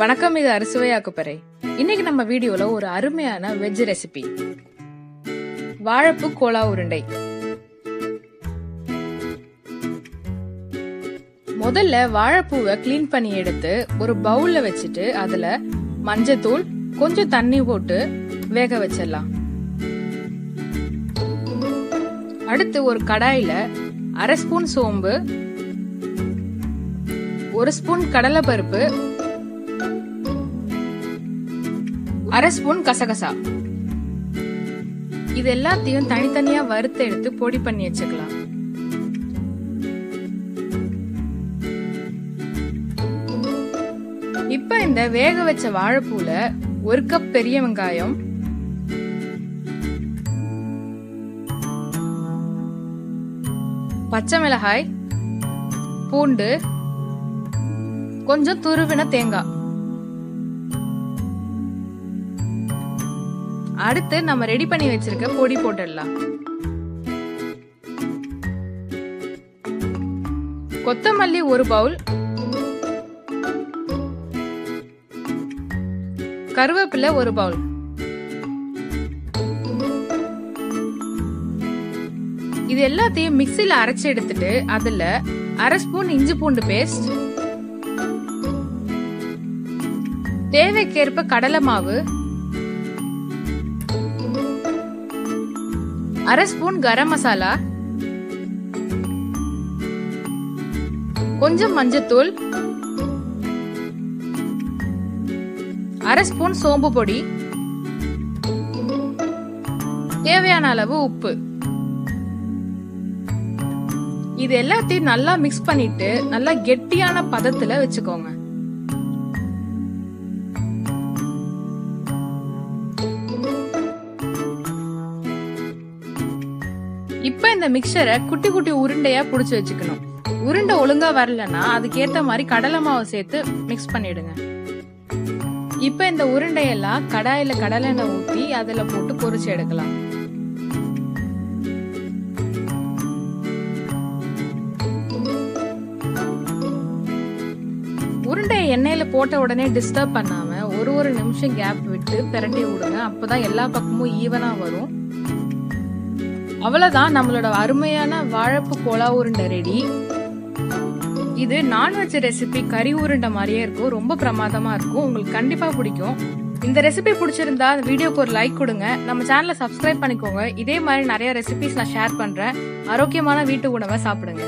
வணக்கம், இது அறுசுவையாக்குப்பறை. இன்னைக்கு நம்ம வீடியோல ஒரு அருமையான வெஜ் ரெசிபி, வாழைப்பூ கோலா உருண்டை. முதல்ல வாழைப்பூவை கிளீன் பண்ணி எடுத்து ஒரு பவுல்ல வச்சுட்டு அதுல மஞ்சத்தூள், கொஞ்சம் தண்ணி போட்டு வேக வச்சிடலாம். அடுத்து ஒரு கடாயில அரை ஸ்பூன் சோம்பு, ஒரு ஸ்பூன் கடலைப்பருப்பு, அரை ஸ்பூன் கசகசா, இது எல்லாத்தையும் தனித்தனியா வறுத்து எடுத்து பொடி பண்ணி வச்சுக்கலாம். இப்ப இந்த வேக வச்ச வாழைப்பூல ஒரு கப் பெரிய வெங்காயம், பச்சை மிளகாய், பூண்டு, கொஞ்சம் துருவின தேங்காய். அடுத்து நம்ம ரெடி பண்ணி வச்சிருக்க பொடி போட்டுடலாம். கொத்தமல்லி ஒரு பவுல், கருவேப்பிலை ஒரு பவுல், இது எல்லாத்தையும் மிக்ஸில அரைச்சு எடுத்துட்டு அதுல அரை ஸ்பூன் இஞ்சி பூண்டு பேஸ்ட், தேவைக்கேற்ப கடலை மாவு, அரை ஸ்பூன் கரம் மசாலா, கொஞ்சம் மஞ்சத்தூள், அரை ஸ்பூன் சோம்பு பொடி, தேவையான அளவு உப்பு. இது எல்லாத்தையும் நல்லா மிக்ஸ் பண்ணிட்டு நல்லா கெட்டியான பதத்துல வச்சுக்கோங்க. இப்ப இந்த மிக்சரை குட்டி குட்டி உருண்டையா புடிச்சு வச்சுக்கணும். உருண்டை ஒழுங்கா வரலன்னா அதுக்கு ஏத்த மாதிரி கடலை மாவு சேர்த்து மிக்ஸ் பண்ணிடுங்க. இப்ப இந்த உருண்டையெல்லாம் கடாயில கடலை எண்ணெய் ஊத்தி அதுல போட்டு பொரிச்சு எடுக்கலாம். உருண்டையை எண்ணெயில போட்ட உடனே டிஸ்டர்ப் பண்ணாம ஒரு நிமிஷம் கேப் விட்டு பிரட்டி விடுங்க. அப்பதான் எல்லா பக்கமும் ஈவனா வரும். அவ்வளவுதான், நம்மளோட அருமையான வாழைப்பூ கோலா உருண்டை ரெடி. இது நான்வெஜ் ரெசிபி, கறி உருண்டை மாதிரியே இருக்கும். ரொம்ப பிரமாதமா இருக்கும். உங்களுக்கு கண்டிப்பா பிடிக்கும். இந்த ரெசிபி பிடிச்சிருந்தா வீடியோக்கு ஒரு லைக் கொடுங்க. நம்ம சேனலை சப்ஸ்கிரைப் பண்ணிக்கோங்க. இதே மாதிரி நிறைய ரெசிபிஸ் நான் ஷேர் பண்றேன். ஆரோக்கியமான வீட்டு உணவை சாப்பிடுங்க.